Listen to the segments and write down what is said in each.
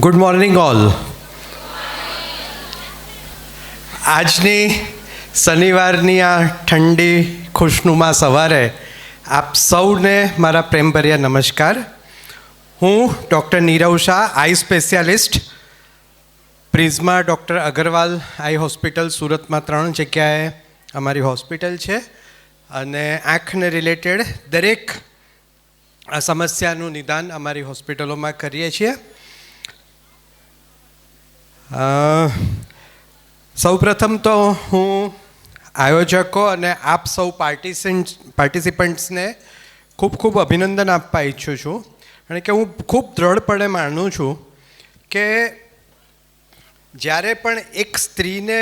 Good morning all. આજની શનિવારની આ ઠંડી ખુશનુમા સવારે આપ સૌને મારા પ્રેમભર્યા નમસ્કાર. હું doctor Nirav Shah, eye specialist, Prisma doctor Agarwal eye hospital સુરતમાં 3 જગ્યાએ અમારી હોસ્પિટલ છે અને આંખને રિલેટેડ દરેક સમસ્યાનું નિદાન અમારી હોસ્પિટલોમાં કરીએ છીએ. સૌપ્રથમ તો હું આયોજકો અને આપ સૌ પાર્ટિસિપન્ટ્સને ખૂબ ખૂબ અભિનંદન આપવા ઈચ્છું છું, કારણ કે હું ખૂબ દ્રઢપણે માનું છું કે જ્યારે પણ એક સ્ત્રીને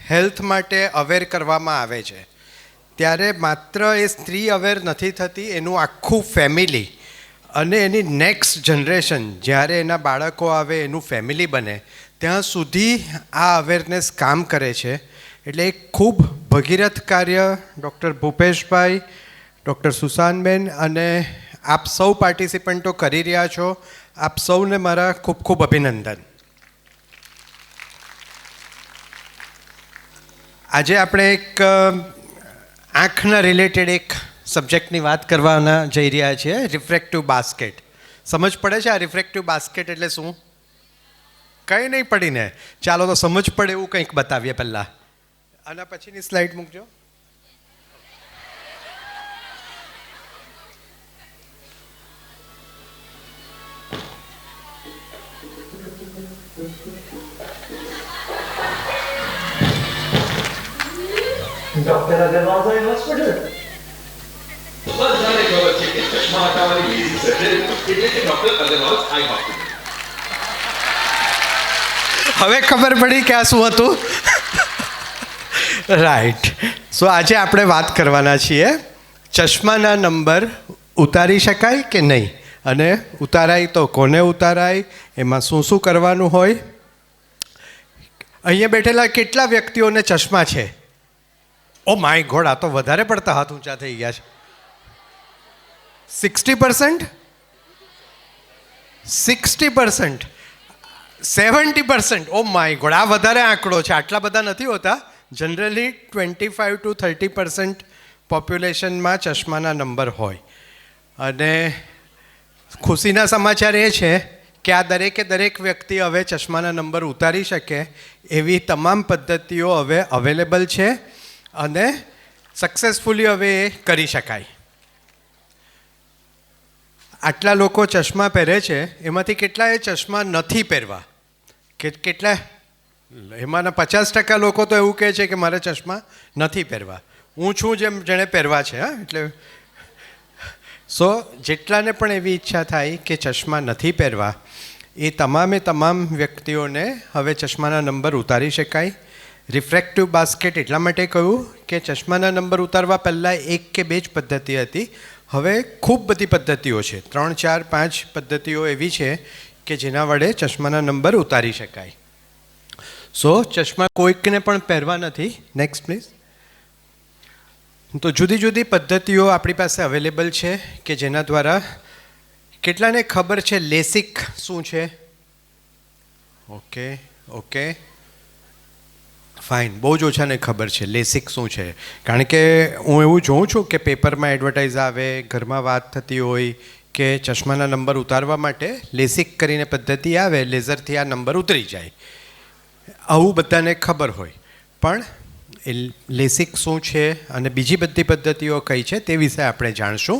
હેલ્થ માટે અવેર કરવામાં આવે છે ત્યારે માત્ર એ સ્ત્રી અવેર નથી થતી, એનું આખું ફેમિલી અને એની નેક્સ્ટ જનરેશન, જ્યારે એના બાળકો આવે, એનું ફેમિલી બને, ત્યાં સુધી આ અવેરનેસ કામ કરે છે. એટલે એક ખૂબ ભગીરથ કાર્ય ડૉક્ટર ભૂપેશભાઈ, ડૉક્ટર સુસાનબેન અને આપ સૌ પાર્ટિસિપન્ટો કરી રહ્યા છો. આપ સૌને મારા ખૂબ ખૂબ અભિનંદન. આજે આપણે એક આંખના રિલેટેડ એક સબ્જેક્ટની વાત કરવાના જઈ રહ્યા છીએ, રિફ્રેક્ટિવ બાસ્કેટ. સમજ પડે છે આ રિફ્રેક્ટિવ બાસ્કેટ એટલે શું? કંઈ નહીં પડીને. ચાલો તો સમજ પડે એવું કંઈક બતાવીએ પહેલાં. આના પછીની સ્લાઇડ મૂકજો. ડોક્ટર અગરવાલ હોસ્પિટલ બધાને ખબર છે કે ચશ્મા હટાવવાની બીજી સર્જરી એટલે કે ડોક્ટર અગરવાલ આઈ હોસ્પિટલ. હવે ખબર પડી કે આ શું હતું. રાઈટ. સો આજે આપણે વાત કરવાના છીએ ચશ્માના નંબર ઉતારી શકાય કે નહીં, અને ઉતારાય તો કોને ઉતારાય, એમાં શું શું કરવાનું હોય. અહીંયા બેઠેલા કેટલા વ્યક્તિઓને ચશ્મા છે? ઓ માય ગોડ, આ તો વધારે પડતા હાથ ઊંચા થઈ ગયા છે. 60%? 60%? 70%? ઓ માય ગોડ, આ વધારે આંકડો છે. આટલા બધા નથી હોતા. જનરલી 25 to 30% પોપ્યુલેશનમાં ચશ્માના નંબર હોય. અને ખુશીના સમાચાર એ છે કે આ દરેક વ્યક્તિ હવે ચશ્માના નંબર ઉતારી શકે એવી તમામ પદ્ધતિઓ હવે અવેલેબલ છે અને સક્સેસફુલી હવે એ કરી શકાય. આટલા લોકો ચશ્મા પહેરે છે, એમાંથી કેટલાએ ચશ્મા નથી પહેરવા? કેટલા? એમાંના 50% લોકો તો એવું કહે છે કે મારે ચશ્મા નથી પહેરવા. હું છું જેણે પહેરવા છે. હા, એટલે સો જેટલાને પણ એવી ઈચ્છા થાય કે ચશ્મા નથી પહેરવા, એ તમામ વ્યક્તિઓને હવે ચશ્માના નંબર ઉતારી શકાય. રિફ્રેક્ટિવ બાસ્કેટ એટલા માટે કહ્યું કે ચશ્માના નંબર ઉતારવા પહેલાં 1 કે 2 જ પદ્ધતિ હતી. હવે ખૂબ બધી પદ્ધતિઓ છે, 3, 4, 5 પદ્ધતિઓ એવી છે કે જેના વડે ચશ્માના નંબર ઉતારી શકાય. સો ચશ્મા કોઈકને પણ પહેરવા નથી. Next please. તો જુદી જુદી પદ્ધતિઓ આપણી પાસે અવેલેબલ છે કે જેના દ્વારા, કેટલાને ખબર છે લેસિક શું છે? Okay fine. બહુ જ ઓછાને ખબર છે લેસિક શું છે, કારણ કે હું એવું જોઉં છું કે પેપરમાં એડવર્ટાઇઝ આવે, ઘરમાં વાત થતી હોય કે ચશ્માના નંબર ઉતારવા માટે લેસિક કરીને પદ્ધતિ આવે, લેઝરથી આ નંબર ઉતરી જાય, આવું બધાને ખબર હોય. પણ એ લેસિક શું છે અને બીજી બધી પદ્ધતિઓ કઈ છે તે વિશે આપણે જાણશું.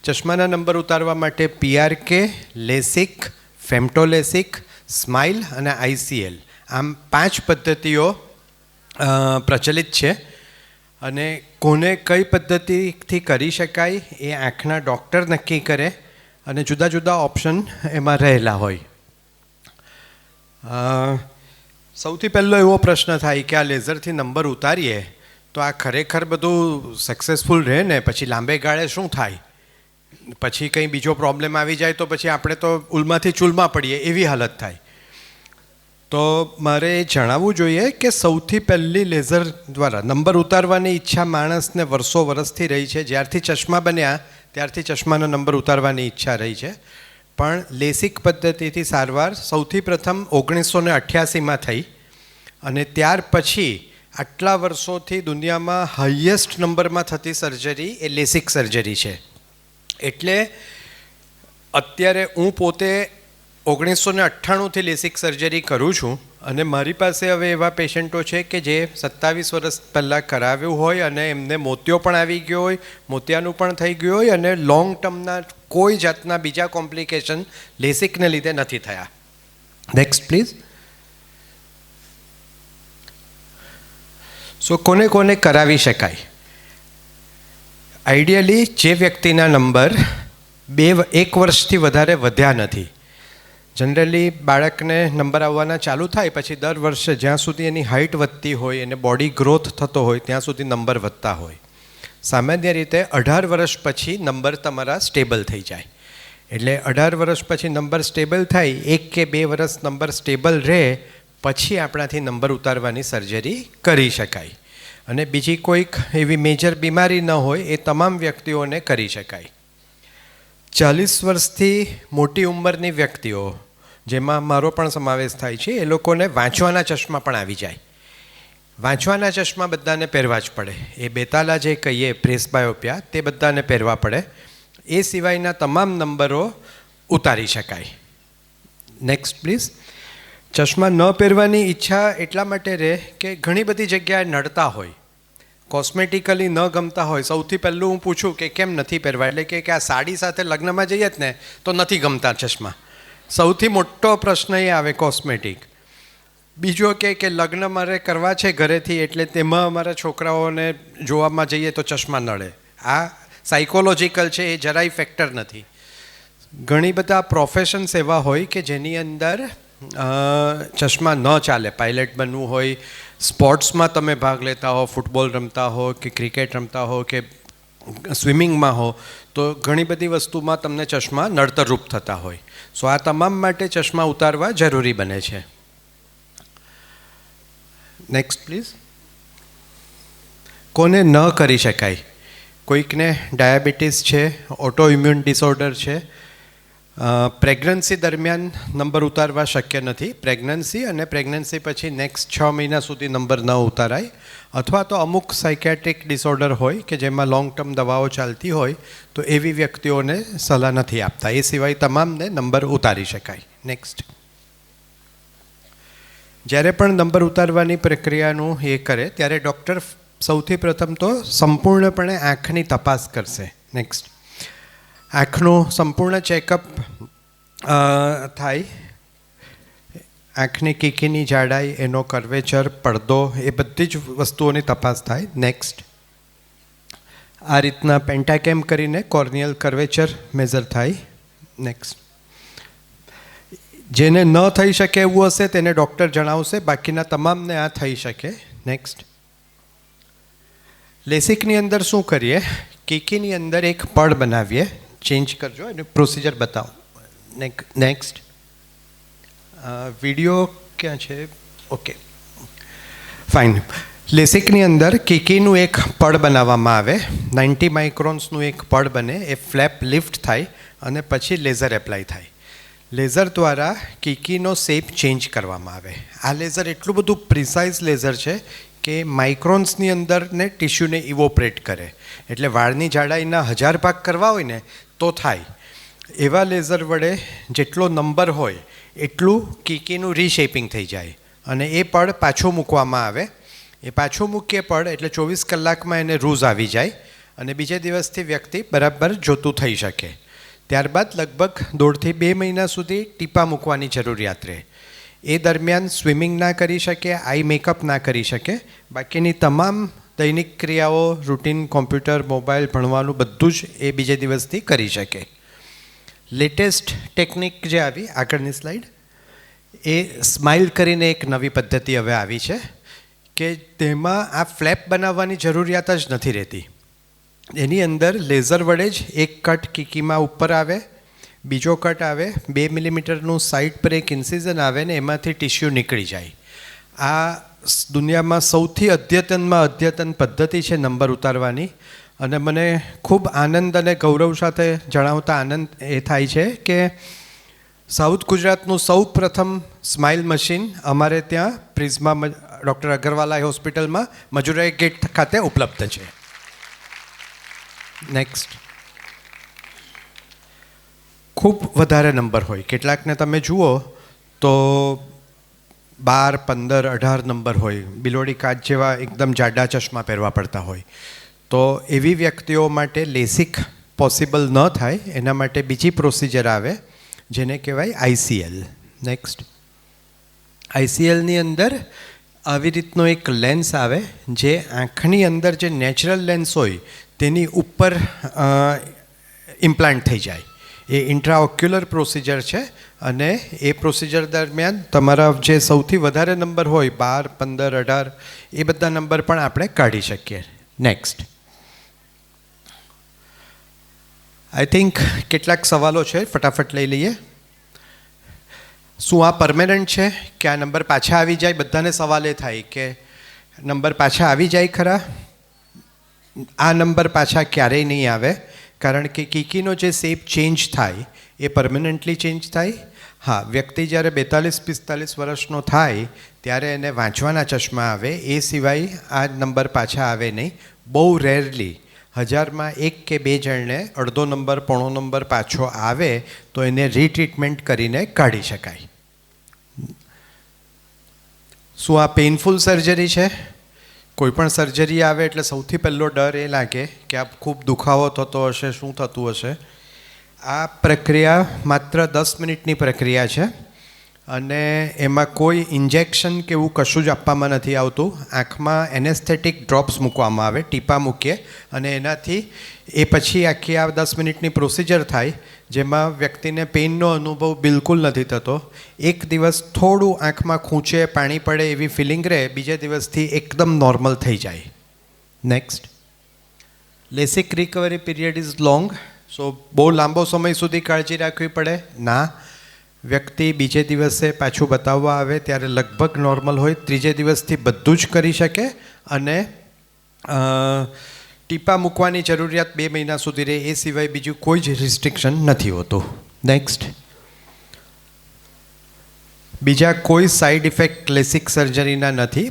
ચશ્માના નંબર ઉતારવા માટે PRK, લેસિક, ફેમ્ટોલેસિક, સ્માઇલ અને ICL, આમ 5 પદ્ધતિઓ પ્રચલિત છે. અને કોને કઈ પદ્ધતિથી કરી શકાય એ આંખના ડૉક્ટર નક્કી કરે અને જુદા જુદા ઓપ્શન એમાં રહેલા હોય. સૌથી પહેલો એવો પ્રશ્ન થાય કે આ લેઝરથી નંબર ઉતારીએ તો આ ખરેખર બધું સક્સેસફુલ રહે ને? પછી લાંબે ગાળે શું થાય? પછી કંઈ બીજો પ્રોબ્લેમ આવી જાય તો પછી આપણે તો ઉલમાંથી ચૂલમાં પડીએ એવી હાલત થાય. તો મારે એ જણાવવું જોઈએ કે સૌથી પહેલી લેઝર દ્વારા નંબર ઉતારવાની ઈચ્છા માણસને વર્ષોથી રહી છે. જ્યારથી ચશ્મા બન્યા ત્યારથી ચશ્માનો નંબર ઉતારવાની ઈચ્છા રહી છે. પણ લેસિક પદ્ધતિથી સારવાર સૌથી પ્રથમ 1988માં થઈ અને ત્યાર પછી આટલા વર્ષોથી દુનિયામાં હાઈએસ્ટ નંબરમાં થતી સર્જરી એ લેસિક સર્જરી છે. એટલે અત્યારે હું પોતે 1998થી લેસિક સર્જરી કરું છું અને મારી પાસે હવે એવા પેશન્ટો છે કે જે 27 વર્ષ પહેલાં કરાવ્યું હોય અને એમને મોતિયો પણ આવી ગયો હોય, મોતિયાનું પણ થઈ ગયું હોય અને લોંગ ટર્મના કોઈ જાતના બીજા કોમ્પ્લિકેશન લેસિકને લીધે નથી થયા. Next please. સો કોને કોને કરાવી શકાય? આઈડિયલી જે વ્યક્તિના નંબર 1 વર્ષથી વધારે વધ્યા નથી. જનરલી બાળકને નંબર આવવાના ચાલુ થાય પછી દર વર્ષે જ્યાં સુધી એની હાઇટ વધતી હોય અને બોડી ગ્રોથ થતો હોય ત્યાં સુધી નંબર વધતા હોય. સામાન્ય રીતે 18 વર્ષ પછી નંબર તમારા સ્ટેબલ થઈ જાય. એટલે 18 વર્ષ પછી નંબર સ્ટેબલ થાય, 1 કે 2 વર્ષ નંબર સ્ટેબલ રહે પછી આપણાથી નંબર ઉતારવાની સર્જરી કરી શકાય. અને બીજી કોઈક એવી મેજર બીમારી ન હોય એ તમામ વ્યક્તિઓને કરી શકાય. 40 વર્ષથી મોટી ઉંમરની વ્યક્તિઓ, જેમાં મારો પણ સમાવેશ થાય છે, એ લોકોને વાંચવાના ચશ્મા પણ આવી જાય. વાંચવાના ચશ્મા બધાને પહેરવા જ પડે. એ બેતાલા જે કહીએ પ્રેસબાયોપિયા તે બધાને પહેરવા પડે. એ સિવાયના તમામ નંબરો ઉતારી શકાય. Next please. ચશ્મા ન પહેરવાની ઈચ્છા એટલા માટે રહે કે ઘણી બધી જગ્યાએ નડતા હોય, કોસ્મેટિકલી ન ગમતા હોય. સૌથી પહેલું હું પૂછું કે કેમ નથી પહેરવા, એટલે કે આ સાડી સાથે લગ્નમાં જઈએ જ ને તો નથી ગમતા ચશ્મા. સૌથી મોટો પ્રશ્ન એ આવે કોસ્મેટિક. બીજો કે લગ્ન મારે કરવા છે ઘરેથી એટલે તેમાં અમારા છોકરાઓને જોવામાં જઈએ તો ચશ્મા નડે. આ સાયકોલોજીકલ છે, એ જરાય ફેક્ટર નથી. ઘણી બધા પ્રોફેશન્સ એવા હોય કે જેની અંદર ચશ્મા ન ચાલે. પાયલટ બનવું હોય, સ્પોર્ટ્સમાં તમે ભાગ લેતા હો, ફૂટબોલ રમતા હો કે ક્રિકેટ રમતા હો કે સ્વિમિંગમાં હો, તો ઘણી બધી વસ્તુમાં તમને ચશ્મા નડતરરૂપ થતા હોય. સો આ તમામ માટે ચશ્મા ઉતારવા જરૂરી બને છે. Next please. કોને ન કરી શકાય? કોઈકને ડાયાબિટીસ છે, ઓટો ઇમ્યુન ડિસઓર્ડર છે, પ્રેગ્નન્સી દરમિયાન નંબર ઉતારવા શક્ય નથી. પ્રેગ્નન્સી અને પ્રેગ્નન્સી પછી નેક્સ્ટ 6 મહિના સુધી નંબર ન ઉતારાય. અથવા તો અમુક સાયકેટ્રિક ડિસઓર્ડર હોય કે જેમાં લોંગ ટર્મ દવાઓ ચાલતી હોય તો એવી વ્યક્તિઓને સલાહ નથી આપતા. એ સિવાય તમામને નંબર ઉતારી શકાય. નેક્સ્ટ. જ્યારે પણ નંબર ઉતારવાની પ્રક્રિયાનું એ કરે ત્યારે ડૉક્ટર સૌથી પ્રથમ તો સંપૂર્ણપણે આંખની તપાસ કરશે. નેક્સ્ટ. આંખનું સંપૂર્ણ ચેકઅપ થાય. આંખની કીકીની જાડાઈ, એનો કર્વેચર, પડદો, એ બધી જ વસ્તુઓની તપાસ થાય. નેક્સ્ટ. આ રીતના પેન્ટાકેમ કરીને કોર્નિયલ કર્વેચર મેઝર થાય. નેક્સ્ટ. જેને ન થઈ શકે એવું હશે તેને ડૉક્ટર જણાવશે, બાકીના તમામને આ થઈ શકે. નેક્સ્ટ. લેસિકની અંદર શું કરીએ? કીકીની અંદર એક પડ બનાવીએ. ચેન્જ કરજો, એનું પ્રોસિજર બતાવો. નેક્સ્ટ. વિડીયો ક્યાં છે? Okay, fine. લેસિકની અંદર કીકીનું એક પડ બનાવવામાં આવે. 90 માઇક્રોન્સનું એક પડ બને. એ ફ્લેપ લિફ્ટ થાય અને પછી લેઝર એપ્લાય થાય. લેઝર દ્વારા કીકીનો શેપ ચેન્જ કરવામાં આવે. આ લેઝર એટલું બધું પ્રિસાઇઝ લેઝર છે કે માઇક્રોન્સની અંદર ને ટિશ્યુને ઇવોપરેટ કરે. એટલે વાળની જાડાઈના 1000 ભાગ કરવા હોય ને તો થાય. એવા લેઝર વડે જેટલો નંબર હોય એટલું કીકીનું રીશેપિંગ થઈ જાય અને એ પડ પાછો મૂકવામાં આવે. એ પાછો મૂકીએ પડ એટલે 24 કલાકમાં એને રૂઝ આવી જાય અને બીજે દિવસથી વ્યક્તિ બરાબર જોતું થઈ શકે. ત્યારબાદ લગભગ 1.5 થી 2 મહિના સુધી ટીપા મૂકવાની જરૂરિયાત રહે. એ દરમિયાન સ્વિમિંગ ના કરી શકે, આઈ મેકઅપ ના કરી શકે. બાકીની તમામ દૈનિક ક્રિયાઓ, રૂટીન, કોમ્પ્યુટર, મોબાઈલ, ભણવાનું બધું જ એ બીજે દિવસથી કરી શકે. લેટેસ્ટ ટેકનિક જે આવી, આગળની સ્લાઇડ, એ સ્માઇલ કરીને એક નવી પદ્ધતિ હવે આવી છે કે તેમાં આ ફ્લેપ બનાવવાની જરૂરિયાત જ નથી રહેતી. એની અંદર લેઝર વડે જ એક કટ કીકીમાં ઉપર આવે, બીજો કટ આવે, 2 મિલીમીટરનું સાઈડ પર એક ઇન્સિઝન આવે ને એમાંથી ટિશ્યુ નીકળી જાય. આ દુનિયામાં સૌથી અદ્યતન પદ્ધતિ છે નંબર ઉતારવાની. અને મને ખૂબ આનંદ અને ગૌરવ સાથે જણાવતા આનંદ એ થાય છે કે સાઉથ ગુજરાતનું સૌ પ્રથમ સ્માઇલ મશીન અમારે ત્યાં પ્રિઝમા ડૉક્ટર અગરવાલ આઈ હોસ્પિટલમાં મજુરાઈ ગેટ ખાતે ઉપલબ્ધ છે. નેક્સ્ટ. ખૂબ વધારે નંબર હોય, કેટલાકને તમે જુઓ તો 12, 15, 18 નંબર હોય, બિલોડી કાચ જેવા એકદમ જાડા ચશ્મા પહેરવા પડતા હોય, તો એવી વ્યક્તિઓ માટે લેસિક પોસિબલ ન થાય એના માટે બીજી પ્રોસિજર આવે જેને કહેવાય ICL. નેક્સ્ટ. ICLની અંદર આવી રીતનો એક લેન્સ આવે જે આંખની અંદર જે નેચરલ લેન્સ હોય તેની ઉપર ઇમ્પ્લાન્ટ થઈ જાય. એ ઇન્ટ્રાઓક્યુલર પ્રોસિજર છે અને એ પ્રોસિજર દરમિયાન તમારા જે સૌથી વધારે નંબર હોય 12, 15, 18 એ બધા નંબર પણ આપણે કાઢી શકીએ. નેક્સ્ટ. આઈ થિંક કેટલાક સવાલો છે, ફટાફટ લઈ લઈએ. શું આ પરમેનન્ટ છે કે આ નંબર પાછા આવી જાય? બધાને સવાલ એ થાય કે નંબર પાછા આવી જાય ખરા? આ નંબર પાછા ક્યારેય નહીં આવે, કારણ કે કીકીનો જે શેપ ચેન્જ થાય એ પરમનન્ટલી ચેન્જ થાય. હા, વ્યક્તિ જ્યારે 42-45 વર્ષનો થાય ત્યારે એને વાંચવાના ચશ્મા આવે, એ સિવાય આ નંબર પાછા આવે નહીં. બહુ રેરલી 1000માં 1 કે 2 જણને અડધો નંબર, પોણો નંબર પાછો આવે તો એને રીટ્રીટમેન્ટ કરીને કાઢી શકાય. શું આ પેઇનફુલ સર્જરી છે? કોઈ પણ સર્જરી આવે એટલે સૌથી પહેલો ડર એ લાગે કે આ ખૂબ દુખાવો થતો હશે, શું થતું હશે. આ પ્રક્રિયા માત્ર 10 મિનિટની પ્રક્રિયા છે અને એમાં કોઈ ઇન્જેક્શન કે એવું કશું જ આપવામાં નથી આવતું. આંખમાં એનેસ્થેટિક ડ્રોપ્સ મૂકવામાં આવે, ટીપા મૂકીએ અને એનાથી એ પછી આખી આ 10 મિનિટની પ્રોસિજર થાય જેમાં વ્યક્તિને પેઇનનો અનુભવ બિલકુલ નથી થતો. એક દિવસ થોડું આંખમાં ખૂંચે, પાણી પડે એવી ફિલિંગ રહે, બીજા દિવસથી એકદમ નોર્મલ થઈ જાય. Next. LASIK recovery period is long. So બહુ લાંબો સમય સુધી કાળજી રાખવી પડે? ના. વ્યક્તિ બીજે દિવસે પાછું બતાવવા આવે ત્યારે લગભગ નોર્મલ હોય, ત્રીજે દિવસથી બધું જ કરી શકે અને ટીપા મૂકવાની જરૂરિયાત 2 મહિના સુધી રહે, એ સિવાય બીજું કોઈ જ રિસ્ટ્રિક્શન નથી હોતું. નેક્સ્ટ. બીજા કોઈ સાઈડ ઇફેક્ટ લેસિક સર્જરીના નથી.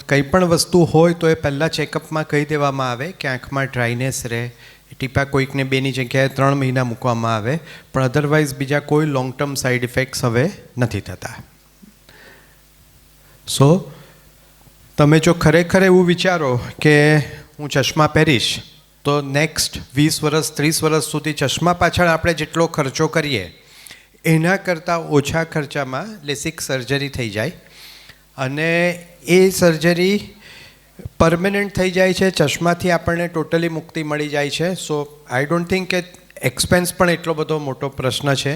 કંઈ પણ વસ્તુ હોય તો એ પહેલાં ચેકઅપમાં કહી દેવામાં આવે કે આંખમાં ડ્રાયનેસ રહે, ટીપા કોઈકને 2ની જગ્યાએ 3 મહિના મૂકવામાં આવે, પણ અધરવાઇઝ બીજા કોઈ લોંગ ટર્મ સાઈડ ઇફેક્ટ્સ હવે નથી થતા. સો તમે જો ખરેખર એવું વિચારો કે હું ચશ્મા પહેરીશ તો નેક્સ્ટ 20 વર્ષ 30 વર્ષ સુધી ચશ્મા પાછળ આપણે જેટલો ખર્ચો કરીએ એના કરતાં ઓછા ખર્ચામાં લેસિક સર્જરી થઈ જાય અને એ સર્જરી પરમેનન્ટ થઈ જાય છે. ચશ્માથી આપણને ટોટલી મુક્તિ મળી જાય છે. સો આઈ ડોન્ટ થિંક કે એક્સપેન્સ પણ એટલો બધો મોટો પ્રશ્ન છે.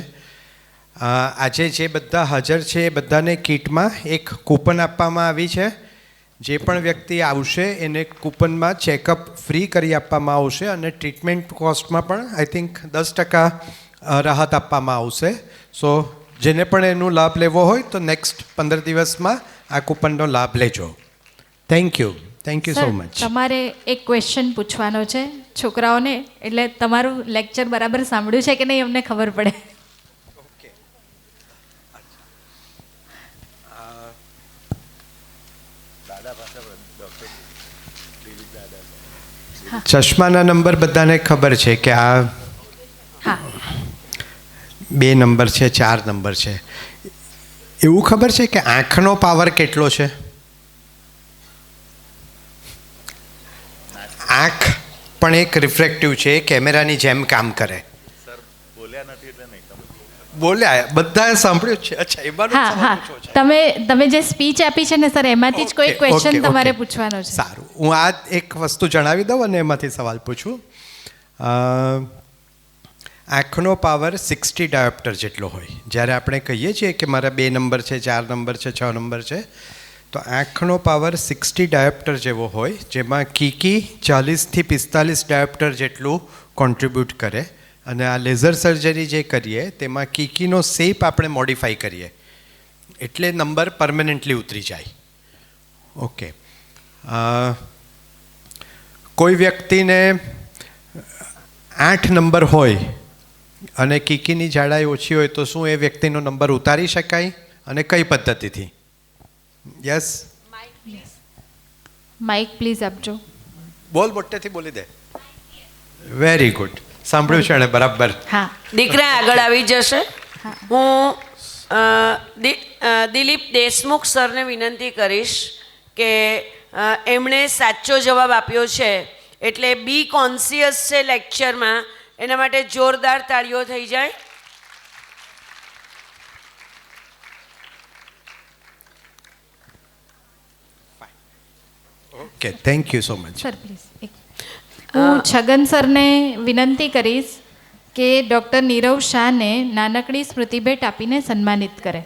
આજે જે બધા હાજર છે એ બધાને કીટમાં એક કૂપન આપવામાં આવી છે. જે પણ વ્યક્તિ આવશે એને કૂપનમાં ચેકઅપ ફ્રી કરી આપવામાં આવશે અને ટ્રીટમેન્ટ કોસ્ટમાં પણ આઈ થિંક 10% રાહત આપવામાં આવશે. સો જેને પણ એનો લાભ લેવો હોય તો નેક્સ્ટ 15 દિવસમાં આ કૂપનનો લાભ લેજો. Thank you so much. તમારે એક ક્વેશ્ચન પૂછવાનો છે છોકરાઓને, એટલે તમારું લેક્ચર બરાબર સાંભળ્યું છે કે નહીં અમને ખબર પડે. ચશ્માના નંબર બધાને ખબર છે કે આ 2 નંબર છે, 4 નંબર છે. એવું ખબર છે કે આંખનો પાવર કેટલો છે? આંખ પણ એક રિફ્રેક્ટિવ છે, કેમેરાની જેમ કામ કરે. બોલ્યા બધાએ સાંભળ્યું છે. અચ્છા, એ બાર. હા, તમે જે સ્પીચ આપી છે ને સર, એમાંથી જ કોઈ ક્વેશ્ચન તમારે પૂછવાનો છે. સારું, હું આ એક વસ્તુ જણાવી દઉં અને એમાંથી સવાલ પૂછું. આંખનો પાવર 60 ડાયોપ્ટર જેટલો હોય. જ્યારે આપણે કહીએ છીએ કે મારા 2 નંબર છે, 4 નંબર છે, 6 નંબર છે, તો આંખનો પાવર 60 ડાયોપ્ટર જેવો હોય, જેમાં કીકી 40 થી 45 ડાયોપ્ટર જેટલું કોન્ટ્રીબ્યુટ કરે. અને આ લેઝર સર્જરી જે કરીએ તેમાં કીકીનો શેપ આપણે મોડિફાઈ કરીએ એટલે નંબર પરમેનન્ટલી ઉતરી જાય. ઓકે. કોઈ વ્યક્તિને 8 નંબર હોય અને કીકીની જાડાઈ ઓછી હોય તો શું એ વ્યક્તિનો નંબર ઉતારી શકાય અને કઈ પદ્ધતિથી? યસ, માઇક પ્લીઝ આપજો. બોલ, મોટેથી બોલી દે. વેરી ગુડ, સાંભળ્યું છે એણે બરાબર. હા, દીકરા આગળ આવી જશે. હું દિલીપ દેશમુખ સરને વિનંતી કરીશ કે એમણે સાચો જવાબ આપ્યો છે એટલે બી કોન્શિયસ છે લેક્ચરમાં, એના માટે જોરદાર તાળીઓ થઈ જાય. Okay, thank you so much. Sir please. હું છગન સરને વિનંતી કરીશ કે ડૉક્ટર નીરવ શાહને નાનકડી સ્મૃતિ ભેટ આપીને સન્માનિત કરે.